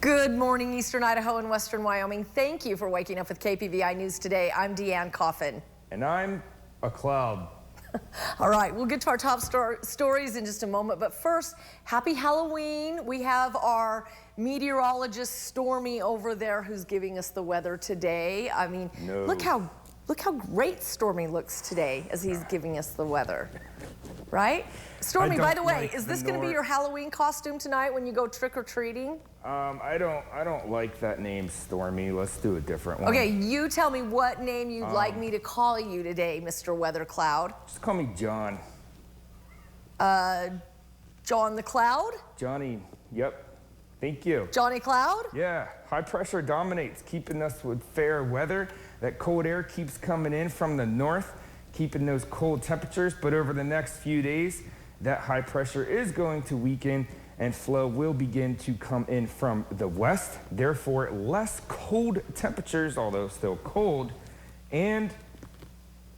Good morning, Eastern Idaho and Western Wyoming. Thank you for waking up with KPVI News today. I'm Deanne Coffin. And I'm a cloud. All right, we'll get to our top stories in just a moment. But first, happy Halloween. We have our meteorologist Stormy over there who's giving us the weather today. I mean, look how great Stormy looks today as he's giving us the weather. Right? Stormy, by the way, is this going to be your Halloween costume tonight when you go trick-or-treating? I don't like that name, Stormy. Let's do a different one. Okay, you tell me what name you'd like me to call you today, Mr. Weather Cloud. Just call me John. John the Cloud? Johnny, yep. Thank you. Johnny Cloud? Yeah, high pressure dominates, keeping us with fair weather. That cold air keeps coming in from the north, keeping those cold temperatures. But over the next few days, that high pressure is going to weaken and flow will begin to come in from the west. Therefore, less cold temperatures, although still cold, and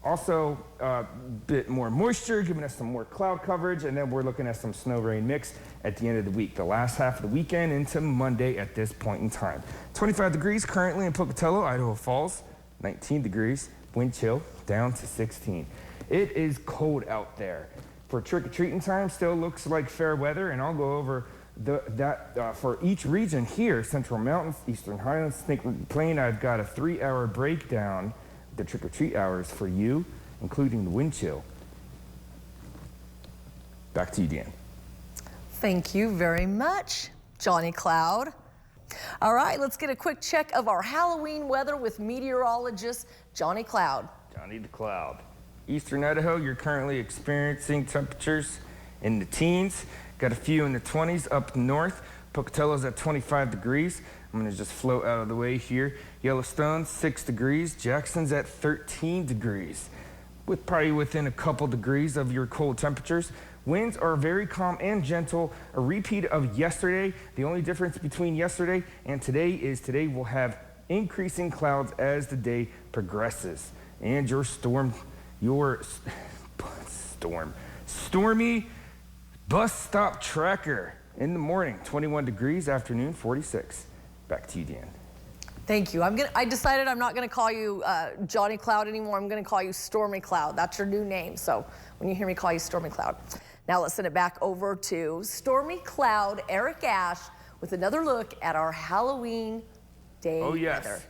also a bit more moisture, giving us some more cloud coverage, and then we're looking at some snow rain mix at the end of the week, the last half of the weekend into Monday at this point in time. 25 degrees currently in Pocatello, Idaho Falls, 19 degrees, wind chill down to 16. It is cold out there. For trick-or-treating time, still looks like fair weather, and I'll go over that for each region here, Central Mountains, Eastern Highlands, Snake River Plain. I've got a 3-hour breakdown of the trick-or-treat hours for you, including the wind chill. Back to you, Dan. Thank you very much, Johnny Cloud. All right, let's get a quick check of our Halloween weather with meteorologist Johnny Cloud. Johnny the Cloud. Eastern Idaho, you're currently experiencing temperatures in the teens. Got a few in the 20s up north. Pocatello's at 25 degrees. I'm gonna just float out of the way here. Yellowstone, 6 degrees. Jackson's at 13 degrees. Probably within a couple degrees of your cold temperatures. Winds are very calm and gentle. A repeat of yesterday. The only difference between yesterday and today is today we'll have increasing clouds as the day progresses. And your stormy bus stop tracker in the morning, 21 degrees, afternoon, 46. Back to you, Dan. Thank you. I decided I'm not gonna call you Johnny Cloud anymore. I'm gonna call you Stormy Cloud. That's your new name. So when you hear me call you Stormy Cloud. Now let's send it back over to Stormy Cloud, Eric Ash, with another look at our Halloween day weather.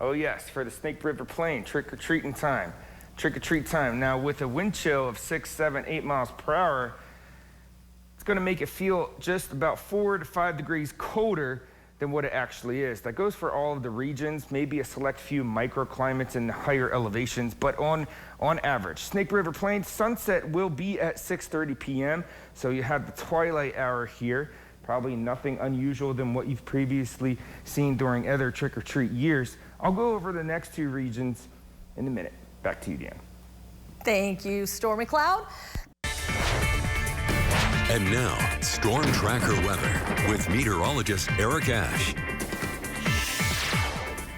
Oh yes, for the Snake River Plain, trick-or-treating time. Trick-or-treat time. Now with a wind chill of 6, 7, 8 miles per hour, it's gonna make it feel just about 4 to 5 degrees colder than what it actually is. That goes for all of the regions, maybe a select few microclimates in the higher elevations, but on average. Snake River Plain, sunset will be at 6:30 p.m., so you have the twilight hour here. Probably nothing unusual than what you've previously seen during other trick-or-treat years. I'll go over the next two regions in a minute. Back to you, Dan. Thank you, Stormy Cloud. And now, Storm Tracker weather with meteorologist Eric Ash.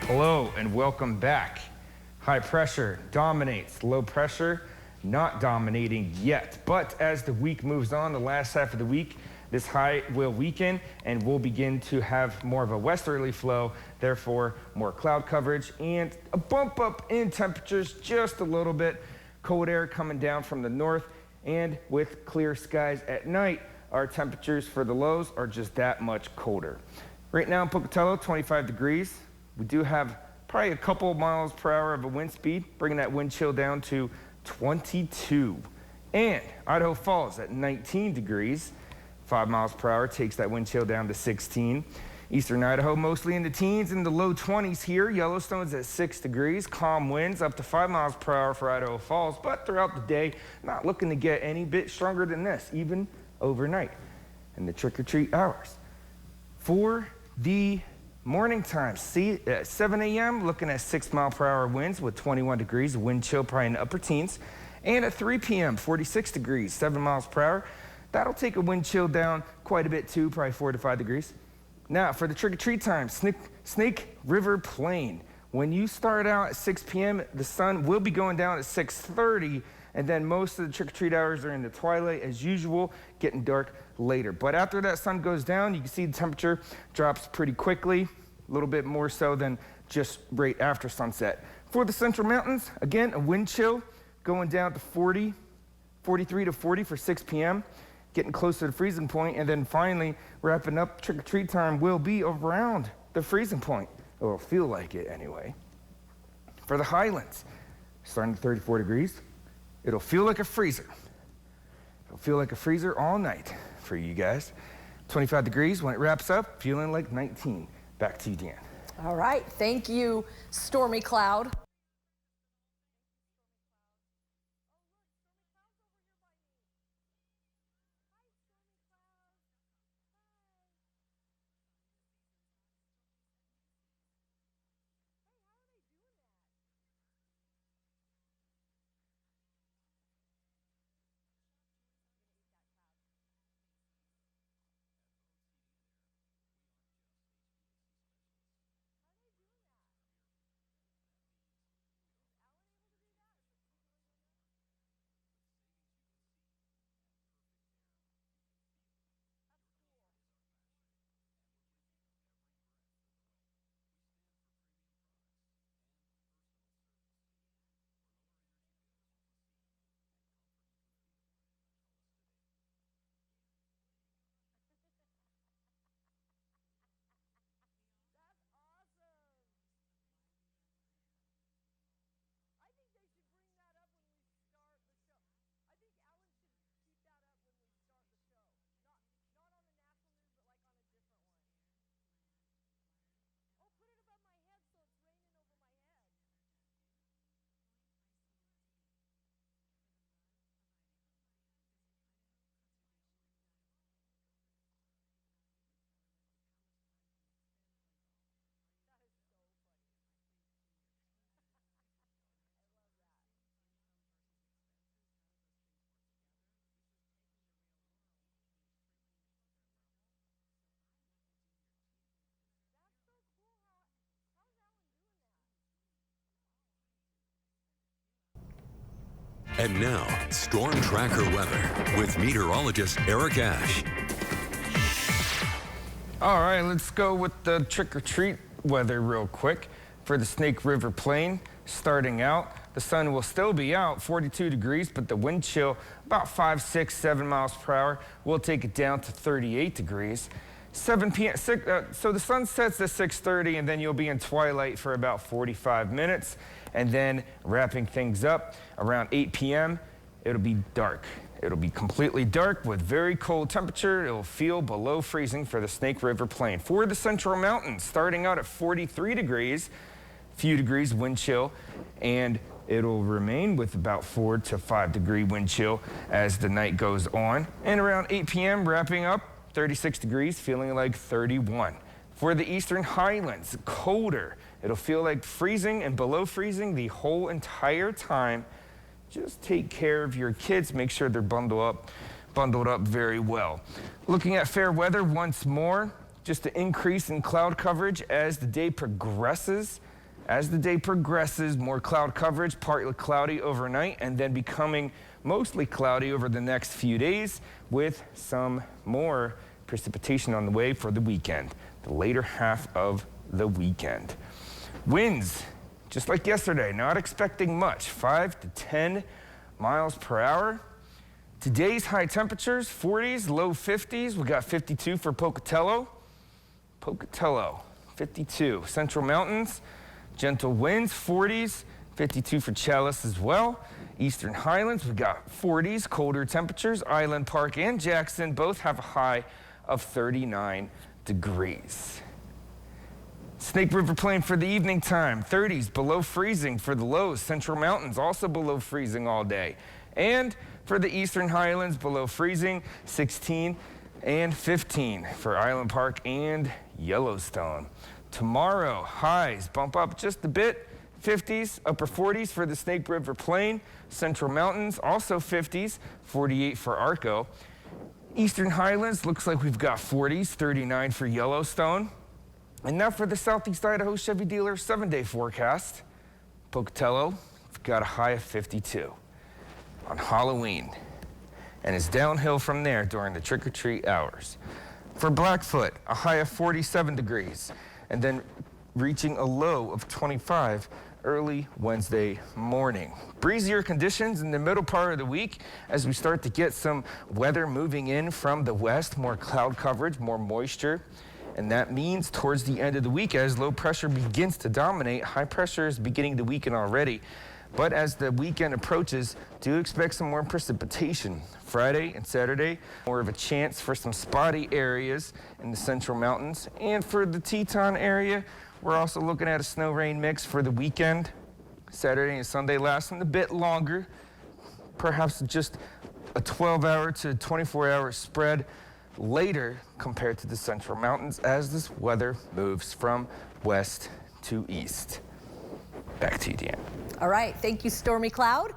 Hello and welcome back. High pressure dominates, low pressure not dominating yet. But as the week moves on, the last half of the week, this high will weaken and we'll begin to have more of a westerly flow, therefore more cloud coverage and a bump up in temperatures just a little bit. Cold air coming down from the north, and with clear skies at night, our temperatures for the lows are just that much colder. Right now in Pocatello, 25 degrees. We do have probably a couple miles per hour of a wind speed, bringing that wind chill down to 22. And Idaho Falls at 19 degrees. 5 miles per hour takes that wind chill down to 16. Eastern Idaho mostly in the teens, in the low 20s here. Yellowstone's at 6 degrees. Calm winds up to 5 miles per hour for Idaho Falls, but throughout the day, not looking to get any bit stronger than this, even overnight in the trick-or-treat hours. For the morning time, at 7 a.m., looking at 6 mile per hour winds with 21 degrees, wind chill probably in the upper teens. And at 3 p.m., 46 degrees, 7 miles per hour. That'll take a wind chill down quite a bit too, probably 4 to 5 degrees. Now for the trick-or-treat time, Snake River Plain. When you start out at 6 p.m., the sun will be going down at 6:30. And then most of the trick-or-treat hours are in the twilight as usual, getting dark later. But after that sun goes down, you can see the temperature drops pretty quickly, a little bit more so than just right after sunset. For the Central Mountains, again, a wind chill going down to 43 to 40 for 6 p.m., getting closer to freezing point, and then finally wrapping up trick-or-treat time will be around the freezing point. It will feel like it anyway. For the Highlands, starting at 34 degrees, it'll feel like a freezer. It'll feel like a freezer all night for you guys. 25 degrees when it wraps up, feeling like 19. Back to you, Dan. All right, thank you, Stormy Cloud. And now, Storm Tracker weather with meteorologist Eric Ash. All right, let's go with the trick-or-treat weather real quick. For the Snake River Plain, starting out, the sun will still be out, 42 degrees, but the wind chill, about 5, 6, 7 miles per hour, will take it down to 38 degrees. 7 p.m. So the sun sets at 6:30, and then you'll be in twilight for about 45 minutes. And then wrapping things up around 8 p.m., it'll be dark. It'll be completely dark with very cold temperature. It'll feel below freezing for the Snake River Plain. For the Central Mountains, starting out at 43 degrees, few degrees wind chill, and it'll remain with about 4 to 5 degree wind chill as the night goes on. And around 8 p.m., wrapping up, 36 degrees, feeling like 31. For the Eastern Highlands, colder. It'll feel like freezing and below freezing the whole entire time. Just take care of your kids. Make sure they're bundled up very well. Looking at fair weather once more, just an increase in cloud coverage as the day progresses. As the day progresses, more cloud coverage, partly cloudy overnight, and then becoming mostly cloudy over the next few days with some more precipitation on the way for the weekend, the later half of the weekend. Winds, just like yesterday, not expecting much, 5 to 10 miles per hour. Today's high temperatures, 40s, low 50s. We got 52 for Pocatello. 52. Central Mountains, gentle winds, 40s, 52 for Chalice as well. Eastern Highlands, we got 40s, colder temperatures. Island Park and Jackson both have a high of 39 degrees. Snake River Plain for the evening time, 30s, below freezing for the lows. Central Mountains also below freezing all day. And for the Eastern Highlands, below freezing, 16 and 15 for Island Park and Yellowstone. Tomorrow, highs bump up just a bit, 50s, upper 40s for the Snake River Plain. Central Mountains, also 50s, 48 for Arco. Eastern Highlands, looks like we've got 40s, 39 for Yellowstone. And now for the Southeast Idaho Chevy dealer 7-day forecast. Pocatello, we've got a high of 52. on Halloween, and is downhill from there during the trick-or-treat hours. For Blackfoot, a high of 47 degrees, and then reaching a low of 25 early Wednesday morning. Breezier conditions in the middle part of the week as we start to get some weather moving in from the west, more cloud coverage, more moisture. And that means towards the end of the week, as low pressure begins to dominate, high pressure is beginning to weaken already. But as the weekend approaches, do expect some more precipitation. Friday and Saturday, more of a chance for some spotty areas in the central mountains. And for the Teton area, we're also looking at a snow rain mix for the weekend. Saturday and Sunday lasting a bit longer, perhaps just a 12-hour to 24-hour spread later compared to the central mountains as this weather moves from west to east. Back to you, Deanne. All right, thank you, Stormy Cloud.